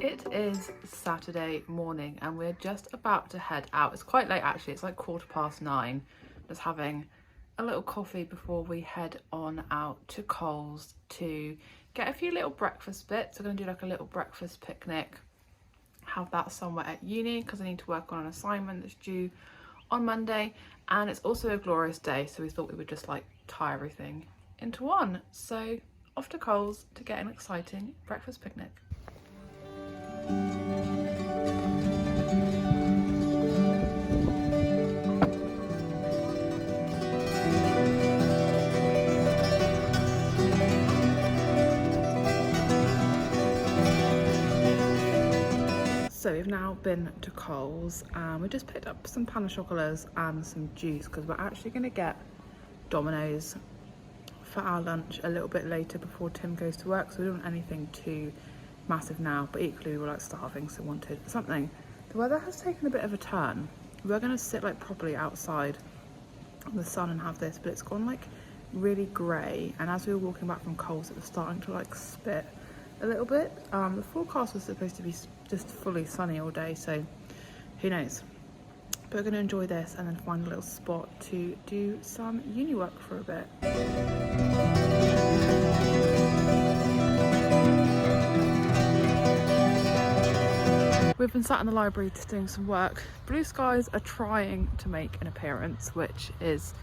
It is Saturday morning and we're just about to head out. It's quite late actually, it's like 9:15. Just having a little coffee before we head on out to Coles to get a few little breakfast bits. We're going to do like a little breakfast picnic, have that somewhere at uni because I need to work on an assignment that's due on Monday, and it's also a glorious day, so we thought we would just like tie everything into one. So off to Coles to get an exciting breakfast picnic. So we've now been to Coles and we just picked up some pain au chocolats and some juice because we're actually going to get Domino's for our lunch a little bit later before Tim goes to work, so we don't want anything too massive now, but equally we were like starving, so wanted something. The weather has taken a bit of a turn. We're going to sit like properly outside in the sun and have this, but it's gone like really grey, and as we were walking back from Coles it was starting to like spit a little bit. The forecast was supposed to be just fully sunny all day, so who knows. But we're going to enjoy this and then find a little spot to do some uni work for a bit. We've been sat in the library just doing some work. Blue skies are trying to make an appearance, which is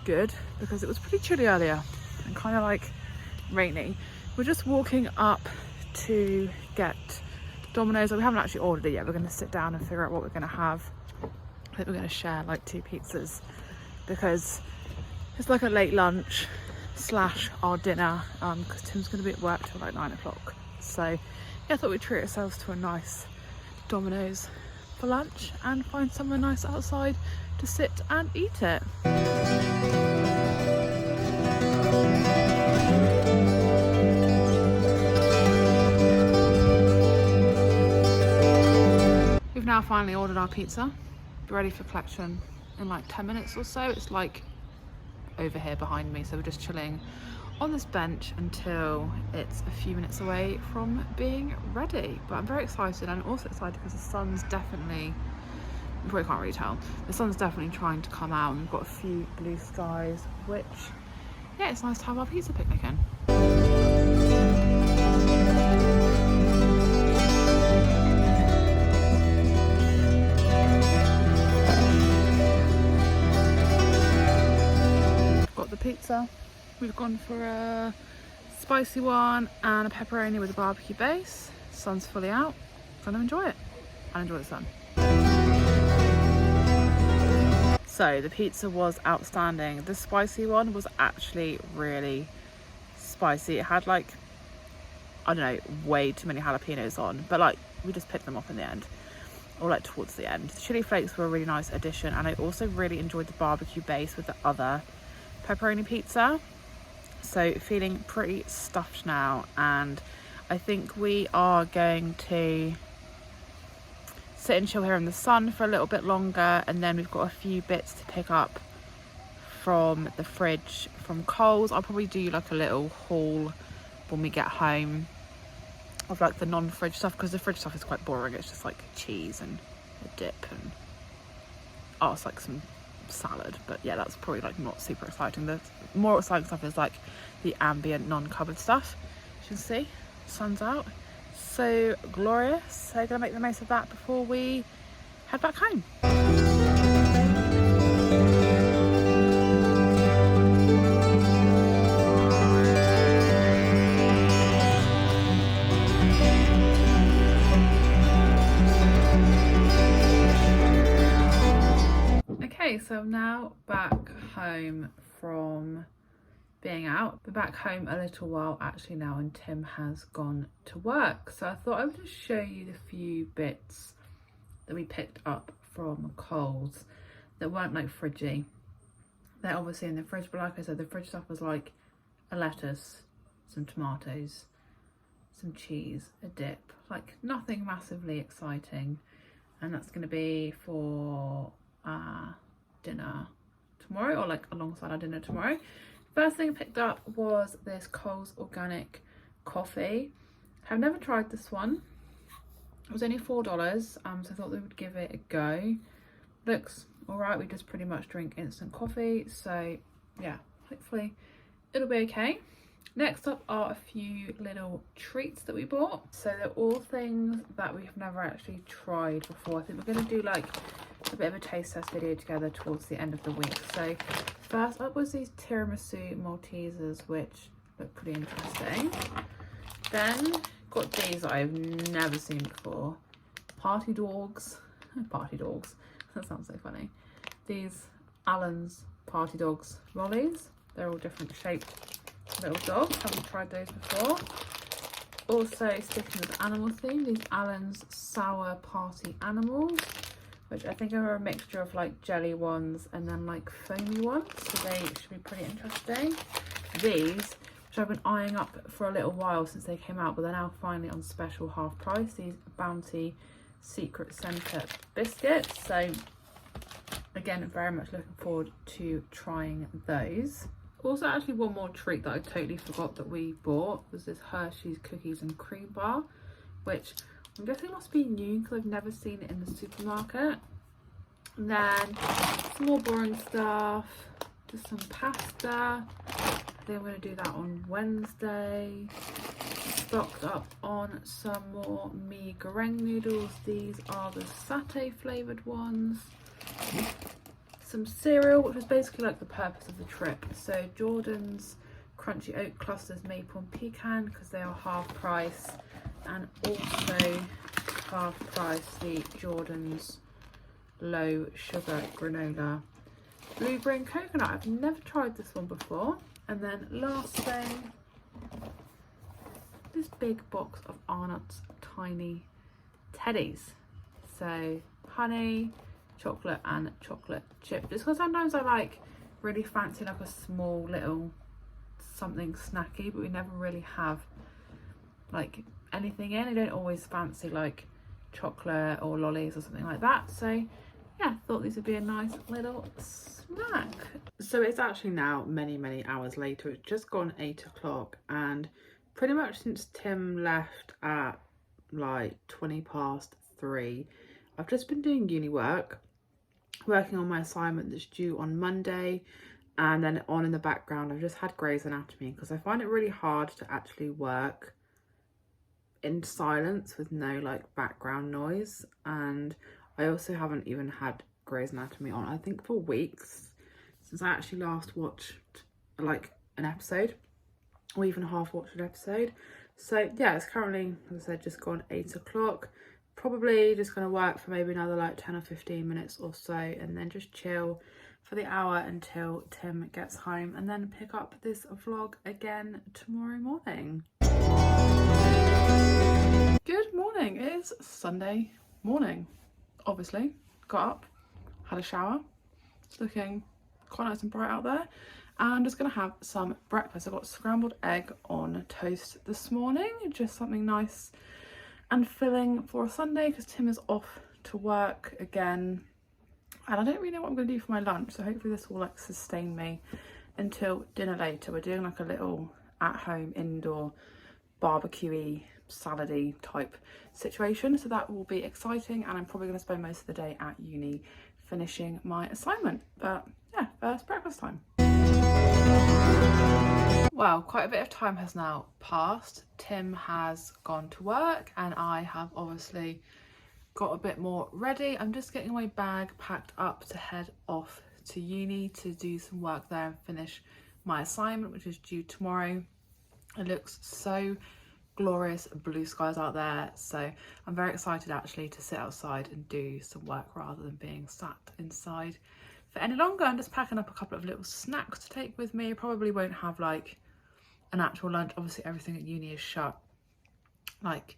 good because it was pretty chilly earlier and kind of like rainy. We're just walking up to get Domino's. We haven't actually ordered it yet. We're going to sit down and figure out what we're going to have. I think we're going to share like 2 pizzas because it's like a late lunch slash our dinner, because Tim's going to be at work till like 9 o'clock. So yeah, I thought we'd treat ourselves to a nice Domino's for lunch and find somewhere nice outside to sit and eat it. We've now finally ordered our pizza, ready for collection in like 10 minutes or so. It's like over here behind me, so we're just chilling on this bench until it's a few minutes away from being ready. But I'm very excited, and also excited because the sun's definitely, you probably can't really tell, the sun's definitely trying to come out and we've got a few blue skies, which, yeah, it's nice to have our pizza picnic in. Got the pizza. We've gone for a spicy one and a pepperoni with a barbecue base. Sun's fully out. Gonna enjoy it and enjoy the sun. So the pizza was outstanding. The spicy one was actually really spicy. It had like, I don't know, way too many jalapenos on, but like we just picked them up in the end, or like towards the end. The chili flakes were a really nice addition, and I also really enjoyed the barbecue base with the other pepperoni pizza. So feeling pretty stuffed now, and I think we are going to sit and chill here in the sun for a little bit longer, and then we've got a few bits to pick up from the fridge from Coles. I'll probably do like a little haul when we get home of like the non-fridge stuff, because the fridge stuff is quite boring. It's just like cheese and a dip and it's like some salad, but yeah, that's probably like not super exciting. The more exciting stuff is like the ambient non-cupboard stuff. As you can see, sun's out, so glorious. So gonna make the most of that before we head back home. Okay, so I'm now back home from being out. We're back home a little while actually now, and Tim has gone to work. So I thought I would just show you the few bits that we picked up from Coles that weren't like fridgy. They're obviously in the fridge, but like I said, the fridge stuff was like a lettuce, some tomatoes, some cheese, a dip, like nothing massively exciting. And that's going to be for dinner tomorrow, or like alongside our dinner tomorrow. First thing I picked up was this Coles organic coffee. I've never tried this one. It was only $4, so I thought we would give it a go. Looks alright. We just pretty much drink instant coffee, so yeah, hopefully it'll be okay. Next up are a few little treats that we bought. So they're all things that we've never actually tried before. I think we're going to do like a bit of a taste test video together towards the end of the week. So first up was these tiramisu Maltesers, which look pretty interesting. Then got these that I've never seen before. Party dogs. Party dogs. That sounds so funny. These Allen's Party Dogs lollies. They're all different shaped little dogs. Haven't tried those before. Also sticking with the animal theme, these Allen's Sour Party Animals, which I think are a mixture of like jelly ones and then like foamy ones. So they should be pretty interesting. These, which I've been eyeing up for a little while since they came out, but they're now finally on special half price. These Bounty Secret Centre biscuits. So again, very much looking forward to trying those. Also, actually one more treat that I totally forgot that we bought was this Hershey's Cookies and Cream Bar, which I'm guessing must be new because I've never seen it in the supermarket. And then some more boring stuff, just some pasta. I think I'm going to do that on Wednesday. Stocked up on some more mee goreng noodles. These are the satay flavoured ones. Some cereal, which was basically like the purpose of the trip. So Jordan's Crunchy Oat Clusters Maple and Pecan, because they are half price, and also half price the Jordan's Low Sugar Granola Blueberry and Coconut. I've never tried this one before. And then last thing, this big box of Arnott's Tiny Teddies. So honey, chocolate and chocolate chip, just because sometimes I like really fancy like a small little something snacky, but we never really have like anything in. I don't always fancy like chocolate or lollies or something like that, so yeah, thought these would be a nice little snack. So it's actually now many hours later. It's just gone 8 o'clock, and pretty much since Tim left at like 3:20, I've just been doing uni work, working on my assignment that's due on Monday, and then on in the background I've just had Grey's Anatomy, because I find it really hard to actually work in silence with no like background noise. And I also haven't even had Grey's Anatomy on, I think, for weeks, since I actually last watched like an episode, or even half watched an episode. So yeah, it's currently, as I said, just gone 8 o'clock. Probably just going to work for maybe another like 10 or 15 minutes or so, and then just chill for the hour until Tim gets home, and then pick up this vlog again tomorrow morning. Good morning. It is Sunday morning, obviously. Got up, had a shower. It's looking quite nice and bright out there. And I'm just going to have some breakfast. I got scrambled egg on toast this morning, just something nice and filling for a Sunday, because Tim is off to work again, and I don't really know what I'm going to do for my lunch, so hopefully this will like sustain me until dinner later. We're doing like a little at-home indoor barbecue-y, salad-y type situation, so that will be exciting, and I'm probably going to spend most of the day at uni finishing my assignment. But yeah, first breakfast time. Well, quite a bit of time has now passed. Tim has gone to work, and I have obviously got a bit more ready. I'm just getting my bag packed up to head off to uni to do some work there and finish my assignment, which is due tomorrow. It looks so glorious, blue skies out there, so I'm very excited actually to sit outside and do some work rather than being sat inside for any longer. I'm just packing up a couple of little snacks to take with me. Probably won't have like an actual lunch, obviously everything at uni is shut, like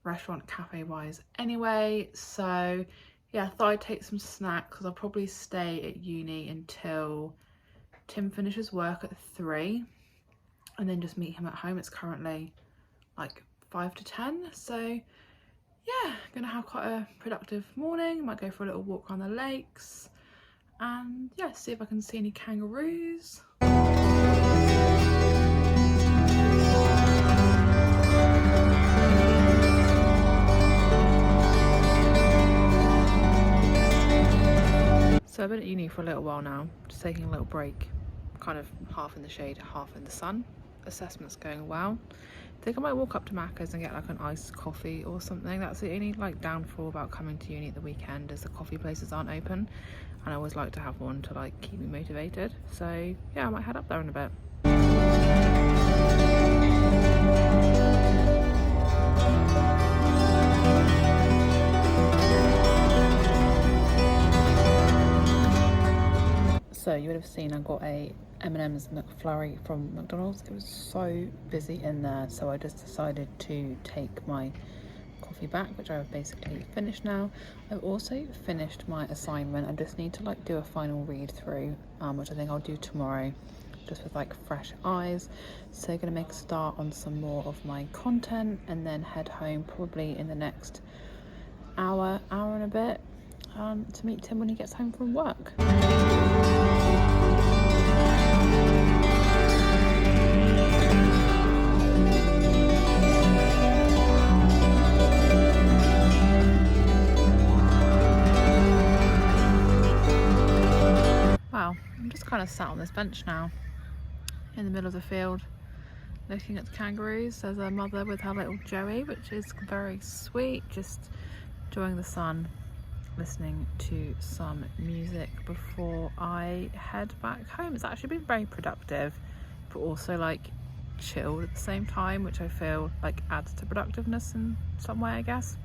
restaurant cafe wise anyway, so yeah, I thought I'd take some snacks because I'll probably stay at uni until Tim finishes work at 3, and then just meet him at home. It's currently like 5 to 10, so yeah, gonna have quite a productive morning. Might go for a little walk around the lakes, and yeah, see if I can see any kangaroos. been at uni for a little while now, just taking a little break, kind of half in the shade, half in the sun. Assessment's going well. I think I might walk up to Macca's and get like an iced coffee or something. That's the only like downfall about coming to uni at the weekend, is the coffee places aren't open, and I always like to have one to like keep me motivated. So yeah, I might head up there in a bit. So you would have seen I got a M&M's McFlurry from McDonald's. It was so busy in there, so I just decided to take my coffee back, which I've basically finished now. I've also finished my assignment. I just need to like do a final read through, which I think I'll do tomorrow, just with like fresh eyes. So gonna make a start on some more of my content and then head home probably in the next hour and a bit, to meet Tim when he gets home from work. Wow, I'm just kind of sat on this bench now in the middle of the field looking at the kangaroos. There's a mother with her little Joey, which is very sweet, just enjoying the sun, listening to some music before I head back home. It's actually been very productive, but also like chilled at the same time, which I feel like adds to productiveness in some way, I guess.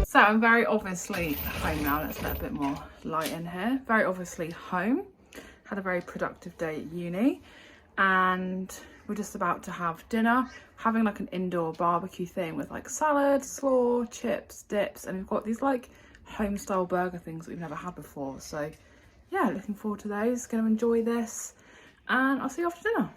So I'm very obviously home now. Let's let a bit more light in here. Very obviously home. Had a very productive day at uni, and we're just about to have dinner, having like an indoor barbecue thing with like salad, slaw, chips, dips, and we've got these like home style burger things that we've never had before. So yeah, looking forward to those. Gonna enjoy this, and I'll see you after dinner.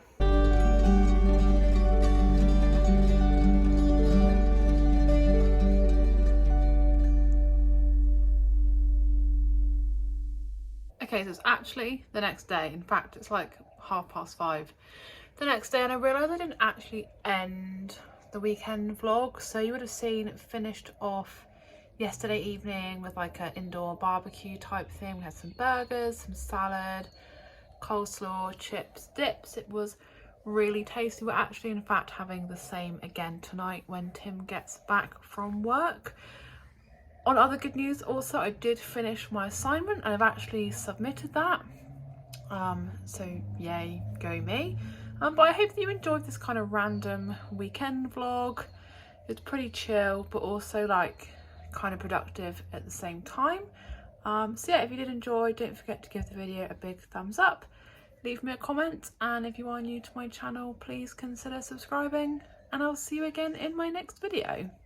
Okay, so it's actually the next day. In fact, it's like 5:30 the next day, and I realised I didn't actually end the weekend vlog. So you would have seen finished off yesterday evening with like an indoor barbecue type thing. We had some burgers, some salad, coleslaw, chips, dips. It was really tasty. We're actually in fact having the same again tonight when Tim gets back from work. On other good news also, I did finish my assignment and I've actually submitted that, so yay, go me. But I hope that you enjoyed this kind of random weekend vlog. It's pretty chill, but also like kind of productive at the same time. So yeah, if you did enjoy, don't forget to give the video a big thumbs up, leave me a comment, and if you are new to my channel, please consider subscribing, and I'll see you again in my next video.